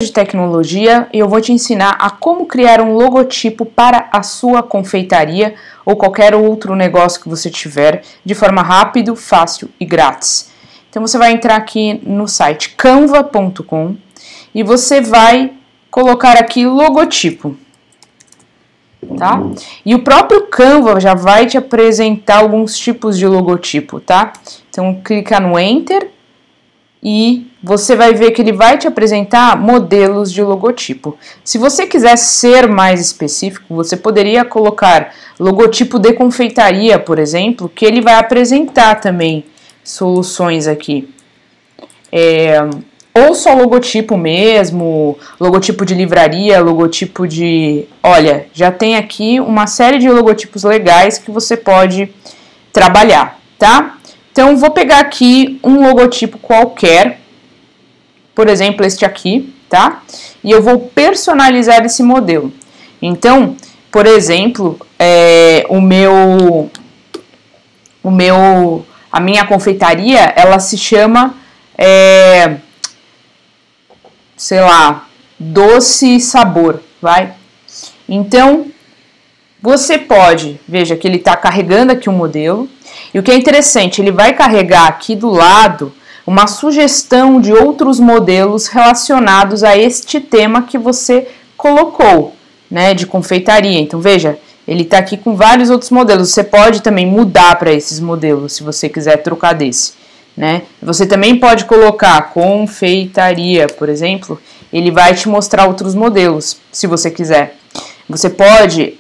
de tecnologia e eu vou te ensinar a como criar um logotipo para a sua confeitaria ou qualquer outro negócio que você tiver de forma rápida, fácil e grátis. Então você vai entrar aqui no site canva.com e você vai colocar aqui logotipo, tá? E o próprio Canva já vai te apresentar alguns tipos de logotipo, tá? Então clica no Enter e você vai ver que ele vai te apresentar modelos de logotipo. Se você quiser ser mais específico, você poderia colocar logotipo de confeitaria, por exemplo, que ele vai apresentar também soluções aqui. Ou só logotipo mesmo, logotipo de livraria, logotipo de... Olha, já tem aqui uma série de logotipos legais que você pode trabalhar, tá? Então, vou pegar aqui um logotipo qualquer, por exemplo, este aqui, tá? E eu vou personalizar esse modelo. Então, por exemplo, a minha confeitaria, ela se chama, sei lá, Doce Sabor, vai? Então, você pode, veja que ele está carregando aqui um modelo, e o que é interessante, ele vai carregar aqui do lado uma sugestão de outros modelos relacionados a este tema que você colocou, né, de confeitaria. Então, veja, ele está aqui com vários outros modelos. Você pode também mudar para esses modelos, se você quiser trocar desse, né? Você também pode colocar confeitaria, por exemplo, ele vai te mostrar outros modelos, se você quiser. Você pode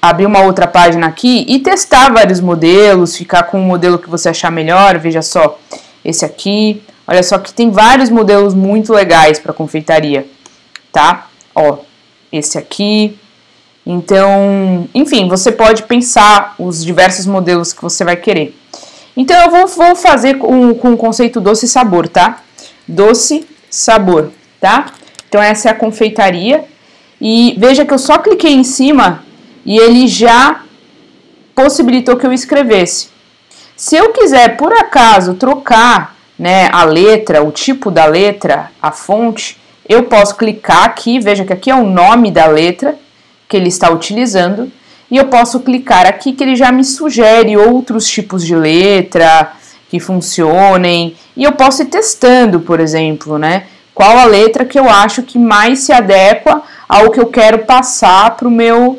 abrir uma outra página aqui e testar vários modelos, ficar com o modelo que você achar melhor. Veja só, esse aqui, olha só que tem vários modelos muito legais para confeitaria, tá? Ó, esse aqui. Então, enfim, você pode pensar os diversos modelos que você vai querer. Então, eu vou fazer com o conceito doce sabor, tá? Doce sabor, tá? Então, essa é a confeitaria. E veja que eu só cliquei em cima e ele já possibilitou que eu escrevesse. Se eu quiser, por acaso, trocar, né, a letra, o tipo da letra, a fonte, eu posso clicar aqui, veja que aqui é o nome da letra que ele está utilizando, e eu posso clicar aqui que ele já me sugere outros tipos de letra que funcionem, e eu posso ir testando, por exemplo, né, qual a letra que eu acho que mais se adequa ao que eu quero passar para o meu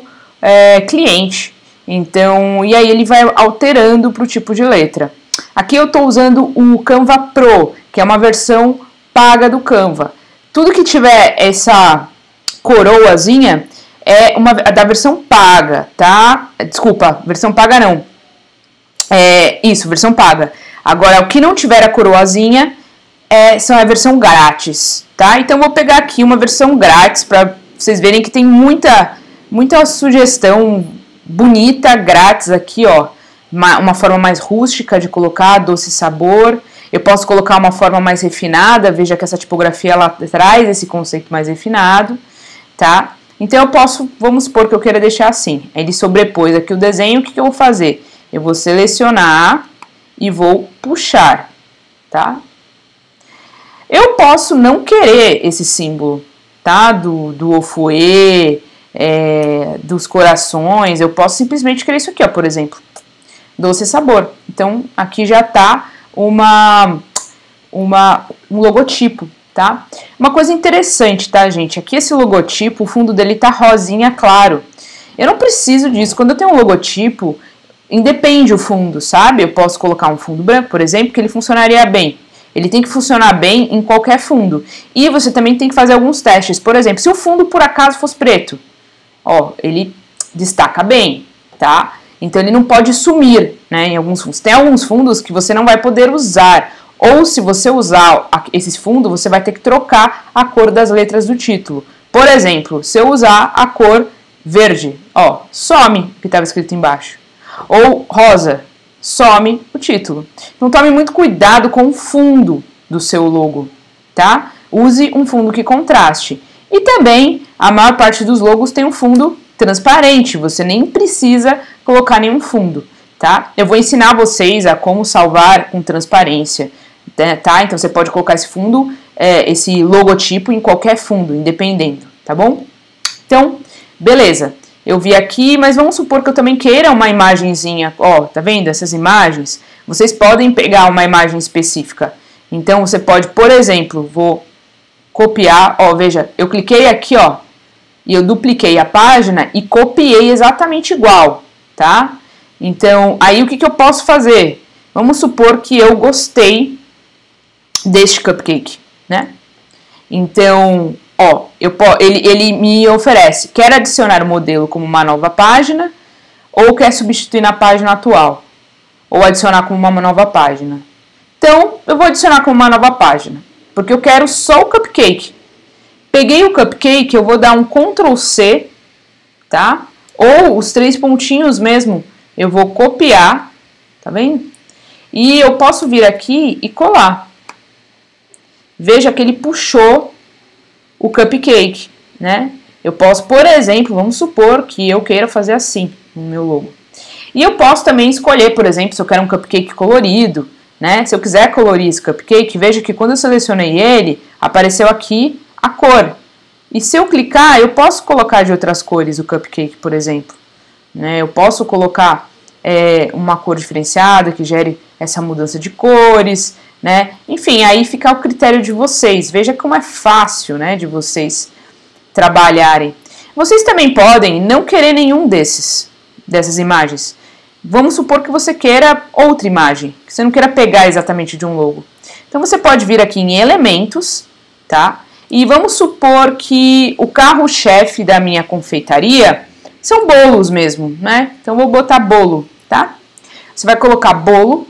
cliente. Então, e aí ele vai alterando para o tipo de letra. Aqui eu estou usando o Canva Pro, que é uma versão paga do Canva. Tudo que tiver essa coroazinha é da versão paga, tá? Desculpa, versão paga não. Isso, versão paga. Agora, o que não tiver a coroazinha são a versão grátis, tá? Então, vou pegar aqui uma versão grátis para vocês verem que tem muita sugestão bonita, grátis aqui, ó. Uma forma mais rústica de colocar, doce sabor. Eu posso colocar uma forma mais refinada, veja que essa tipografia ela traz esse conceito mais refinado, tá? Então eu posso, vamos supor que eu queira deixar assim. Ele sobrepôs aqui o desenho, o que eu vou fazer? Eu vou selecionar e vou puxar, tá? Eu posso não querer esse símbolo, tá? Do ofuê, dos corações, eu posso simplesmente querer isso aqui, ó, por exemplo, doce sabor. Então, aqui já tá um logotipo, tá? Uma coisa interessante, tá, gente? Aqui esse logotipo, o fundo dele tá rosinha claro. Eu não preciso disso. Quando eu tenho um logotipo, independe o fundo, sabe? Eu posso colocar um fundo branco, por exemplo, que ele funcionaria bem. Ele tem que funcionar bem em qualquer fundo. E você também tem que fazer alguns testes. Por exemplo, se o fundo por acaso fosse preto, ó, ele destaca bem, tá? Então ele não pode sumir, né, em alguns fundos. Tem alguns fundos que você não vai poder usar. Ou se você usar esse fundo, você vai ter que trocar a cor das letras do título. Por exemplo, se eu usar a cor verde, ó, some o que estava escrito embaixo. Ou rosa, some o título. Então tome muito cuidado com o fundo do seu logo, tá? Use um fundo que contraste. E também, a maior parte dos logos tem um fundo transparente, você nem precisa colocar nenhum fundo, tá? Eu vou ensinar vocês a como salvar com transparência, tá? Então você pode colocar esse fundo esse logotipo em qualquer fundo, independendo, tá bom? Então, beleza. Eu vi aqui, mas vamos supor que eu também queira uma imagenzinha, ó, tá vendo essas imagens? Vocês podem pegar uma imagem específica. Então, você pode, por exemplo, vou copiar, ó, veja, eu cliquei aqui, ó, e eu dupliquei a página e copiei exatamente igual, tá? Então, aí o que eu posso fazer? Vamos supor que eu gostei deste cupcake, né? Então, ó, ele me oferece, quer adicionar o modelo como uma nova página ou quer substituir na página atual, ou adicionar como uma nova página. Então, eu vou adicionar como uma nova página, porque eu quero só o cupcake. Peguei o cupcake, eu vou dar um Ctrl C, tá? Ou os 3 pontinhos mesmo, eu vou copiar, tá vendo? E eu posso vir aqui e colar. Veja que ele puxou o cupcake, né? Eu posso, por exemplo, vamos supor que eu queira fazer assim no meu logo. E eu posso também escolher, por exemplo, se eu quero um cupcake colorido, né? Se eu quiser colorir esse cupcake, veja que quando eu selecionei ele, apareceu aqui a cor. E se eu clicar, eu posso colocar de outras cores o cupcake, por exemplo. Né? Eu posso colocar uma cor diferenciada que gere essa mudança de cores, né? Enfim, aí fica ao critério de vocês. Veja como é fácil, né, de vocês trabalharem. Vocês também podem não querer nenhum dessas imagens. Vamos supor que você queira outra imagem, que você não queira pegar exatamente de um logo. Então você pode vir aqui em elementos, tá? E vamos supor que o carro-chefe da minha confeitaria são bolos mesmo, né? Então eu vou botar bolo, tá? Você vai colocar bolo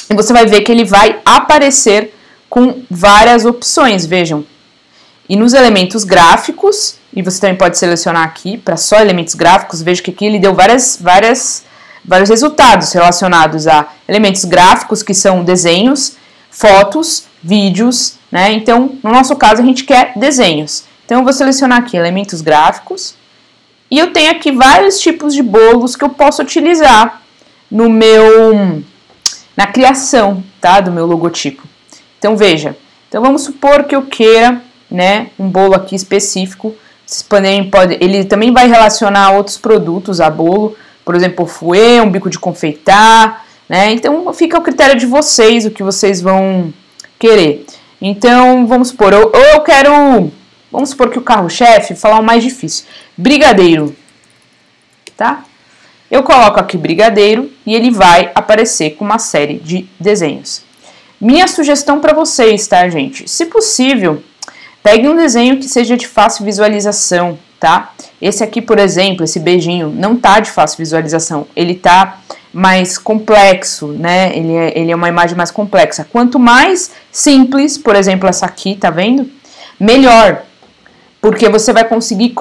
e você vai ver que ele vai aparecer com várias opções, vejam. E nos elementos gráficos, e você também pode selecionar aqui para só elementos gráficos, veja que aqui ele deu vários resultados relacionados a elementos gráficos, que são desenhos, fotos, vídeos, né? Então, no nosso caso, a gente quer desenhos. Então, eu vou selecionar aqui elementos gráficos, e eu tenho aqui vários tipos de bolos que eu posso utilizar na criação, tá, do meu logotipo. Então, veja. Então, vamos supor que eu queira, né, um bolo aqui específico. Ele também vai relacionar outros produtos a bolo, por exemplo, fouet, um bico de confeitar, né? Então, fica ao critério de vocês o que vocês vão querer. Então, vamos supor, vamos supor que o carro-chefe, falar o mais difícil, brigadeiro, tá? Eu coloco aqui brigadeiro e ele vai aparecer com uma série de desenhos. Minha sugestão para vocês, tá, gente? Se possível, pegue um desenho que seja de fácil visualização, tá? Esse aqui, por exemplo, esse beijinho, não tá de fácil visualização, ele tá mais complexo, né? Ele é uma imagem mais complexa. Quanto mais simples, por exemplo, essa aqui, tá vendo? Melhor, porque você vai conseguir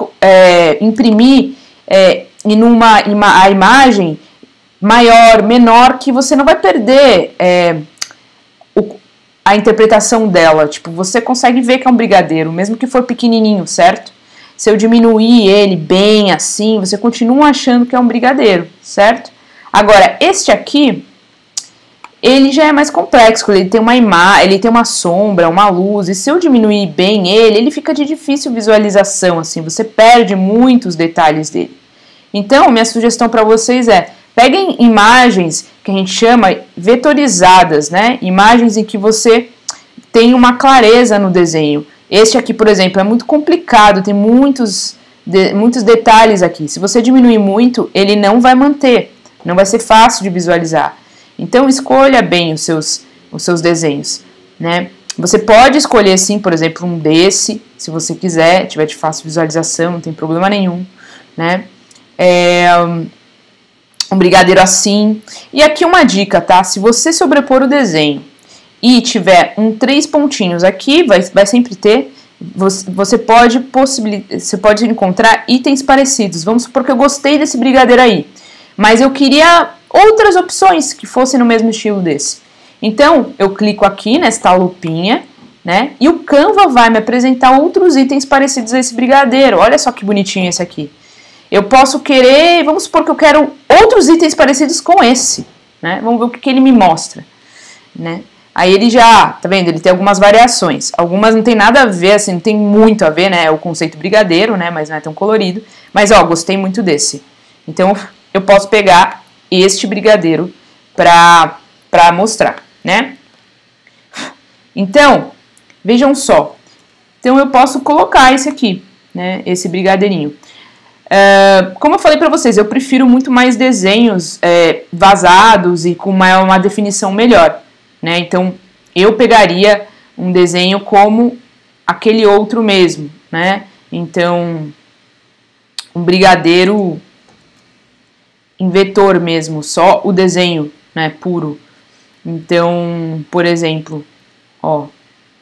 imprimir a imagem maior, menor, que você não vai perder a interpretação dela. Tipo, você consegue ver que é um brigadeiro, mesmo que for pequenininho, certo? Se eu diminuir ele bem assim, você continua achando que é um brigadeiro, certo? Agora, este aqui, ele já é mais complexo, ele tem ele tem uma sombra, uma luz, e se eu diminuir bem ele fica de difícil visualização, assim, você perde muitos detalhes dele. Então, minha sugestão para vocês peguem imagens que a gente chama vetorizadas, né? Imagens em que você tem uma clareza no desenho. Este aqui, por exemplo, é muito complicado, tem muitos detalhes aqui. Se você diminuir muito, ele não vai manter, não vai ser fácil de visualizar. Então, escolha bem os seus desenhos, né? Você pode escolher, sim, por exemplo, um desse, se você quiser, tiver de fácil visualização, não tem problema nenhum, né? Um brigadeiro assim. E aqui uma dica, tá? Se você sobrepor o desenho e tiver 3 pontinhos aqui, vai sempre ter, você pode encontrar itens parecidos. Vamos supor que eu gostei desse brigadeiro aí, mas eu queria outras opções que fossem no mesmo estilo desse. Então, eu clico aqui nesta lupinha, né? E o Canva vai me apresentar outros itens parecidos a esse brigadeiro. Olha só que bonitinho esse aqui. Eu posso querer, vamos supor que eu quero outros itens parecidos com esse, né? Vamos ver o que ele me mostra, né? Aí ele já, tá vendo? Ele tem algumas variações. Algumas não tem nada a ver, assim, não tem muito a ver, né? É o conceito brigadeiro, né? Mas não é tão colorido. Mas, ó, gostei muito desse. Então, eu posso pegar este brigadeiro pra mostrar, né? Então, vejam só. Então, eu posso colocar esse aqui, né? Esse brigadeirinho. Como eu falei pra vocês, eu prefiro muito mais desenhos vazados e com uma definição melhor, né? Então, eu pegaria um desenho como aquele outro mesmo, né? Então, um brigadeiro em vetor mesmo, só o desenho, né, puro. Então, por exemplo, ó,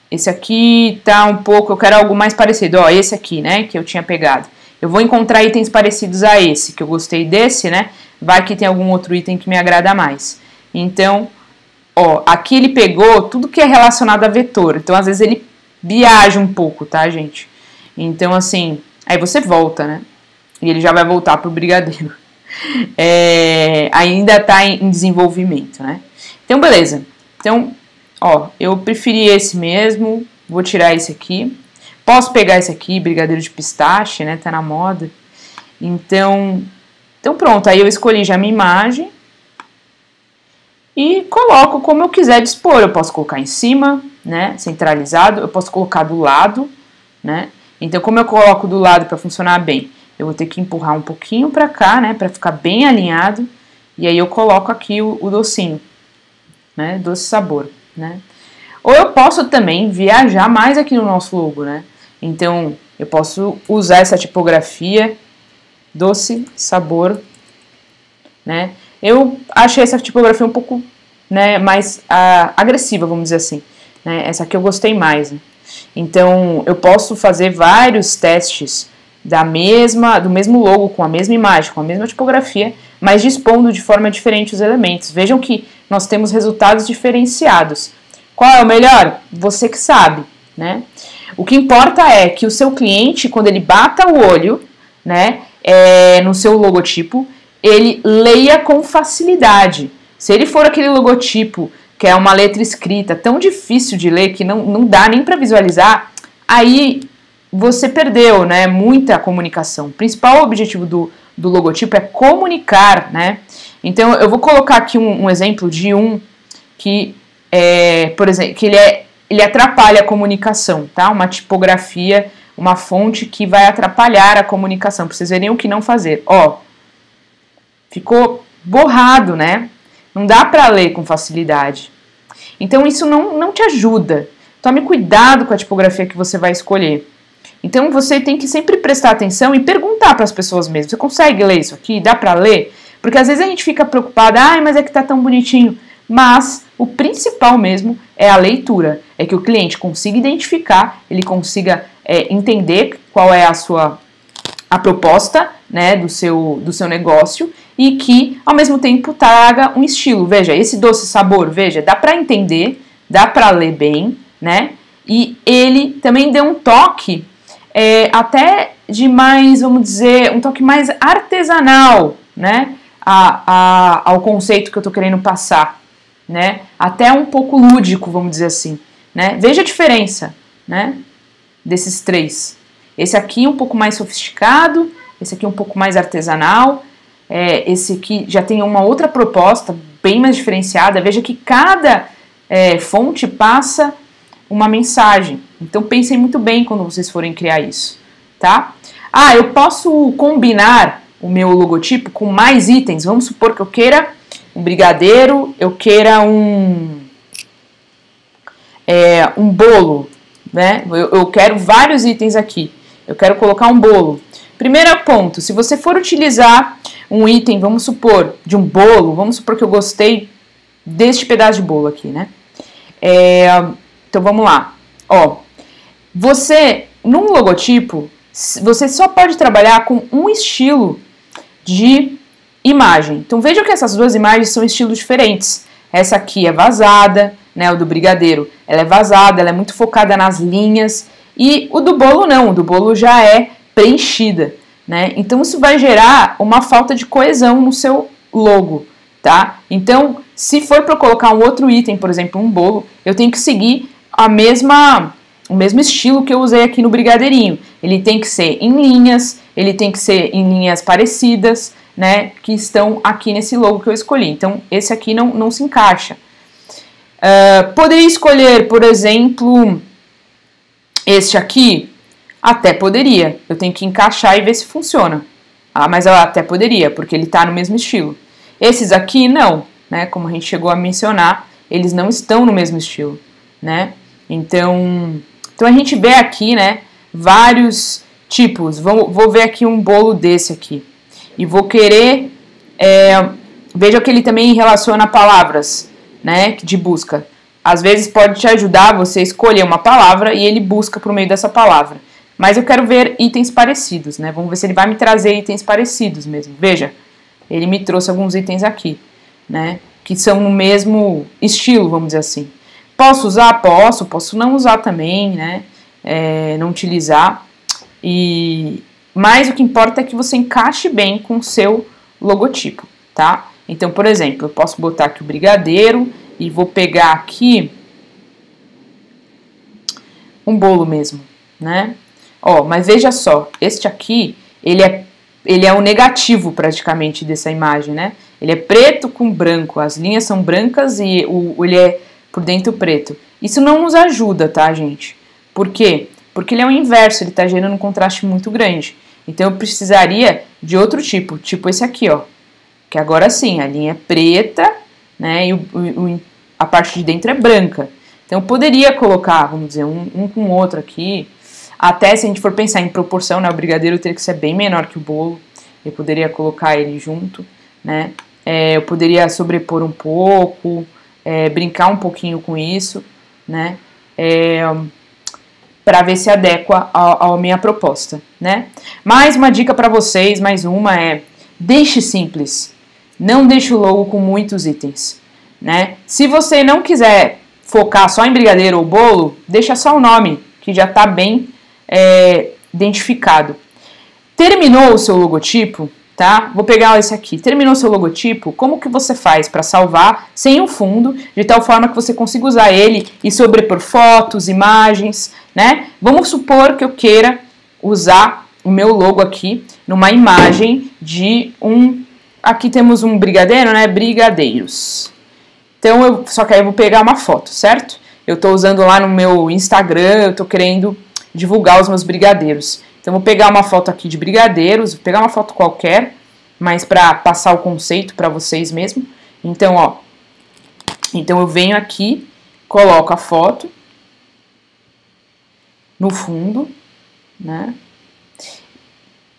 esse aqui tá um pouco, eu quero algo mais parecido, ó, esse aqui, né, que eu tinha pegado. Eu vou encontrar itens parecidos a esse, que eu gostei desse, né, vai que tem algum outro item que me agrada mais. Então, ó, aqui ele pegou tudo que é relacionado a vetor, então às vezes ele viaja um pouco, tá, gente? Então, assim, aí você volta, né, e ele já vai voltar pro brigadeiro. Ainda está em desenvolvimento, né? Então, beleza. Então, ó, eu preferi esse mesmo. Vou tirar esse aqui. Posso pegar esse aqui, brigadeiro de pistache, né? Tá na moda. Então pronto. Aí eu escolhi já a minha imagem e coloco como eu quiser dispor. Eu posso colocar em cima, né? Centralizado. Eu posso colocar do lado, né? Então, como eu coloco do lado para funcionar bem? Eu vou ter que empurrar um pouquinho para cá, né, para ficar bem alinhado, e aí eu coloco aqui o docinho, né, doce sabor, né. Ou eu posso também viajar mais aqui no nosso logo, né, então eu posso usar essa tipografia, doce sabor, né. Eu achei essa tipografia um pouco, né, mais agressiva, vamos dizer assim, né, essa aqui eu gostei mais, né. Então eu posso fazer vários testes do mesmo logo, com a mesma imagem, com a mesma tipografia, mas dispondo de forma diferente os elementos. Vejam que nós temos resultados diferenciados. Qual é o melhor? Você que sabe, né? O que importa é que o seu cliente, quando ele bata o olho, né, no seu logotipo, ele leia com facilidade. Se ele for aquele logotipo que é uma letra escrita tão difícil de ler que não dá nem para visualizar, aí você perdeu, né, muita comunicação. O principal objetivo do logotipo é comunicar, né? Então eu vou colocar aqui um exemplo de que, por exemplo, que ele atrapalha a comunicação, tá? Uma tipografia, uma fonte que vai atrapalhar a comunicação, para vocês verem o que não fazer. Ó, ficou borrado, né? Não dá para ler com facilidade. Então isso não te ajuda. Tome cuidado com a tipografia que você vai escolher. Então você tem que sempre prestar atenção e perguntar para as pessoas mesmo. Você consegue ler isso aqui? Dá para ler? Porque às vezes a gente fica preocupada, mas é que tá tão bonitinho. Mas o principal mesmo é a leitura. É que o cliente consiga identificar, ele consiga entender qual é a proposta, né, do seu negócio e que ao mesmo tempo traga um estilo. Veja, esse doce sabor, veja, dá para entender, dá para ler bem, né? E ele também deu um toque até de mais, vamos dizer, um toque mais artesanal, né, ao conceito que eu tô querendo passar, né, até um pouco lúdico, vamos dizer assim, né, veja a diferença, né, desses três, esse aqui um pouco mais sofisticado, esse aqui um pouco mais artesanal, esse aqui já tem uma outra proposta, bem mais diferenciada, veja que cada fonte passa uma mensagem. Então pensem muito bem quando vocês forem criar isso, tá? Eu posso combinar o meu logotipo com mais itens. Vamos supor que eu queira um brigadeiro, eu queira um bolo, né? Eu quero vários itens aqui. Eu quero colocar um bolo. Primeiro ponto, se você for utilizar um item, vamos supor, de um bolo, vamos supor que eu gostei deste pedaço de bolo aqui, né? Então vamos lá, ó, você, num logotipo, você só pode trabalhar com um estilo de imagem. Então vejam que essas duas imagens são estilos diferentes. Essa aqui é vazada, né, o do brigadeiro, ela é vazada, ela é muito focada nas linhas, e o do bolo não, o do bolo já é preenchida, né, então isso vai gerar uma falta de coesão no seu logo, tá? Então, se for para colocar um outro item, por exemplo, um bolo, eu tenho que seguir o mesmo estilo que eu usei aqui no brigadeirinho. Ele tem que ser em linhas, ele tem que ser em linhas parecidas, né, que estão aqui nesse logo que eu escolhi. Então, esse aqui não se encaixa. Poderia escolher, por exemplo, este aqui? Até poderia. Eu tenho que encaixar e ver se funciona. Mas eu até poderia, porque ele está no mesmo estilo. Esses aqui, não, né? Como a gente chegou a mencionar, eles não estão no mesmo estilo, né? Então a gente vê aqui, né, vários tipos. Vou ver aqui um bolo desse aqui. E vou querer... veja que ele também relaciona palavras, né, de busca. Às vezes pode te ajudar você escolher uma palavra e ele busca por meio dessa palavra. Mas eu quero ver itens parecidos, né? Vamos ver se ele vai me trazer itens parecidos mesmo. Veja, ele me trouxe alguns itens aqui, né? Que são no mesmo estilo, vamos dizer assim. Posso usar? Posso não usar também, né? Não utilizar. Mas o que importa é que você encaixe bem com o seu logotipo, tá? Então, por exemplo, eu posso botar aqui o brigadeiro e vou pegar aqui um bolo mesmo, né? Ó, mas veja só, este aqui, ele é o negativo praticamente dessa imagem, né? Ele é preto com branco, as linhas são brancas e ele é por dentro preto. Isso não nos ajuda, tá, gente? Por quê? Porque ele é o inverso, ele tá gerando um contraste muito grande. Então eu precisaria de outro tipo esse aqui, ó. Que agora sim, a linha é preta, né? E a parte de dentro é branca. Então eu poderia colocar, vamos dizer, um com o outro aqui. Até se a gente for pensar em proporção, né, o brigadeiro teria que ser bem menor que o bolo. Eu poderia colocar ele junto, né? Eu poderia sobrepor um pouco, brincar um pouquinho com isso, né? Para ver se adequa à minha proposta, né? Mais uma dica para vocês, mais uma deixe simples. Não deixe o logo com muitos itens, né? Se você não quiser focar só em brigadeiro ou bolo, deixa só o nome, que já está bem identificado. Terminou o seu logotipo, tá? Vou pegar esse aqui. Terminou o seu logotipo, como que você faz para salvar sem um fundo, de tal forma que você consiga usar ele e sobrepor fotos, imagens, né? Vamos supor que eu queira usar o meu logo aqui numa imagem de aqui temos um brigadeiro, né? Brigadeiros. Então, só que aí eu vou pegar uma foto, certo? Eu estou usando lá no meu Instagram, eu estou querendo divulgar os meus brigadeiros. Então, vou pegar uma foto aqui de brigadeiros, vou pegar uma foto qualquer, mas para passar o conceito para vocês mesmo. Então, ó, eu venho aqui, coloco a foto no fundo, né?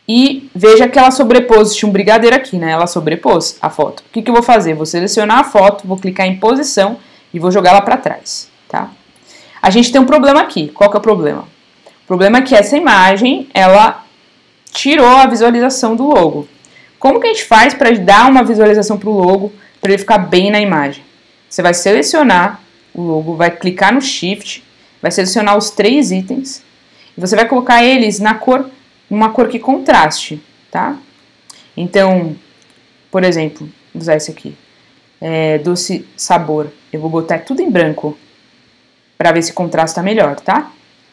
E veja que ela sobrepôs, tinha um brigadeiro aqui, né? Ela sobrepôs a foto. O que eu vou fazer? Vou selecionar a foto, vou clicar em posição e vou jogar ela para trás, tá? A gente tem um problema aqui. Qual que é o problema? O problema é que essa imagem, ela tirou a visualização do logo. Como que a gente faz para dar uma visualização para o logo, para ele ficar bem na imagem? Você vai selecionar o logo, vai clicar no Shift, vai selecionar os 3 itens e você vai colocar eles numa cor que contraste, tá? Então, por exemplo, vou usar esse aqui, doce sabor. Eu vou botar tudo em branco para ver se contrasta melhor, tá?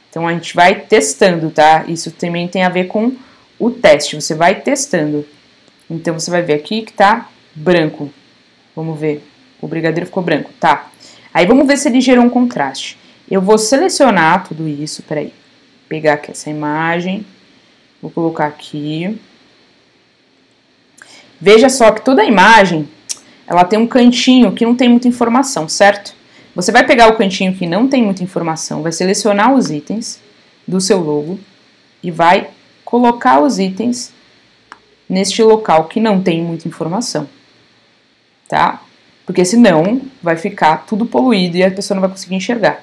Então a gente vai testando, tá? Isso também tem a ver com o teste, você vai testando. Então você vai ver aqui que tá branco. Vamos ver, o brigadeiro ficou branco, tá? Aí vamos ver se ele gerou um contraste. Eu vou selecionar tudo isso, peraí, pegar aqui essa imagem, vou colocar aqui. Veja só que toda a imagem, ela tem um cantinho que não tem muita informação, certo? Você vai pegar o cantinho que não tem muita informação, vai selecionar os itens do seu logo e vai colocar os itens neste local que não tem muita informação, tá? Porque senão vai ficar tudo poluído e a pessoa não vai conseguir enxergar.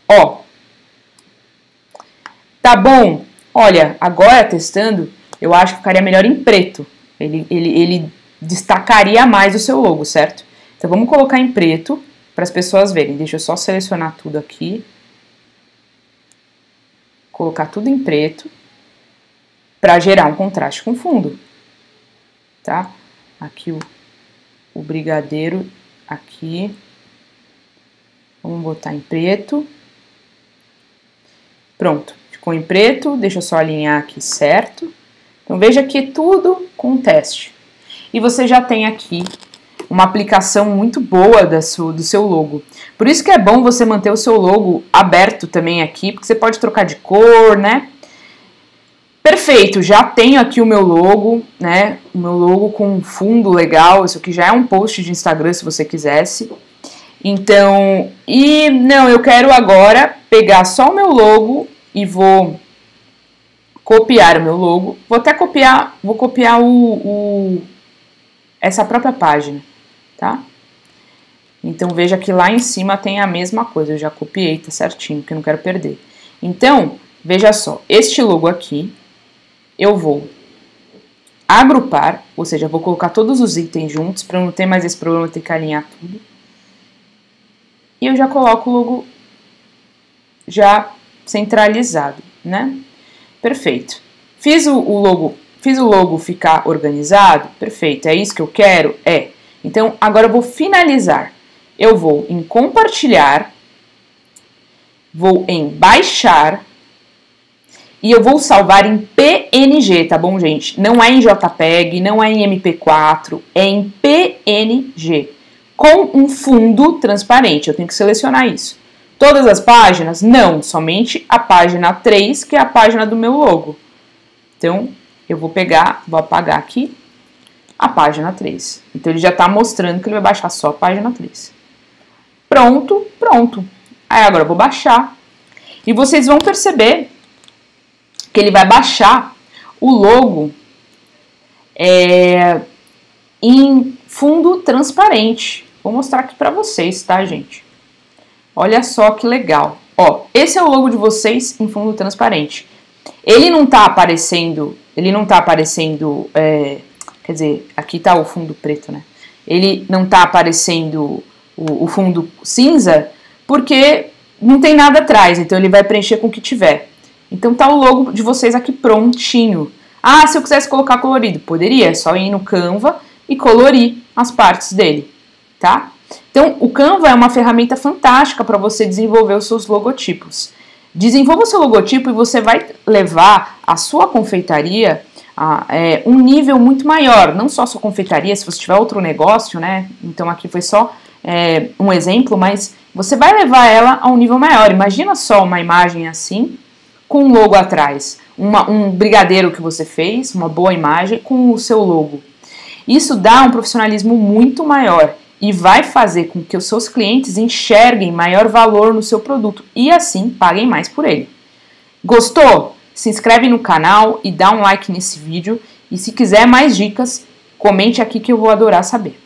Ó, tá bom? Olha, agora testando, eu acho que ficaria melhor em preto. Ele destacaria mais o seu logo, certo? Então vamos colocar em preto para as pessoas verem. Deixa eu só selecionar tudo aqui. Colocar tudo em preto para gerar um contraste com o fundo. Tá? Aqui o brigadeiro aqui. Vamos botar em preto. Pronto, ficou em preto. Deixa eu só alinhar aqui certo. Então veja que é tudo com teste. E você já tem aqui uma aplicação muito boa do seu logo. Por isso que é bom você manter o seu logo aberto também aqui, porque você pode trocar de cor, né? Perfeito, já tenho aqui o meu logo, né? O meu logo com um fundo legal. Isso aqui já é um post de Instagram, se você quisesse. Então, não, eu quero agora pegar só o meu logo e vou copiar o meu logo. Vou até copiar, essa própria página, tá? Então, veja que lá em cima tem a mesma coisa. Eu já copiei, tá certinho, porque eu não quero perder. Então, veja só, este logo aqui, eu vou agrupar, ou seja, vou colocar todos os itens juntos, para não ter mais esse problema de ter que alinhar tudo. E eu já coloco o logo já centralizado, né? Perfeito. Fiz o logo ficar organizado? Perfeito. É isso que eu quero? É. Então, agora eu vou finalizar. Eu vou em compartilhar, vou em baixar e eu vou salvar em PNG, tá bom, gente? Não é em JPEG, não é em MP4, é em PNG. Com um fundo transparente, eu tenho que selecionar isso. Todas as páginas? Não, somente a página 3, que é a página do meu logo. Então, eu vou pegar, vou apagar aqui a página 3. Então, ele já está mostrando que ele vai baixar só a página 3. Pronto, pronto. Aí, agora eu vou baixar. E vocês vão perceber que ele vai baixar o logo em fundo transparente. Vou mostrar aqui para vocês, tá, gente? Olha só que legal. Ó, esse é o logo de vocês em fundo transparente. Ele não tá aparecendo, quer dizer, aqui tá o fundo preto, né? Ele não tá aparecendo o fundo cinza porque não tem nada atrás, então ele vai preencher com o que tiver. Então tá o logo de vocês aqui prontinho. Ah, se eu quisesse colocar colorido, poderia, é só ir no Canva e colorir as partes dele, tá? Então, o Canva é uma ferramenta fantástica para você desenvolver os seus logotipos. Desenvolva o seu logotipo e você vai levar a sua confeitaria a um nível muito maior. Não só a sua confeitaria, se você tiver outro negócio, né? Então, aqui foi só um exemplo, mas você vai levar ela a um nível maior. Imagina só uma imagem assim, com um logo atrás. Um brigadeiro que você fez, uma boa imagem, com o seu logo. Isso dá um profissionalismo muito maior e vai fazer com que os seus clientes enxerguem maior valor no seu produto e assim paguem mais por ele. Gostou? Se inscreve no canal e dá um like nesse vídeo e se quiser mais dicas, comente aqui que eu vou adorar saber.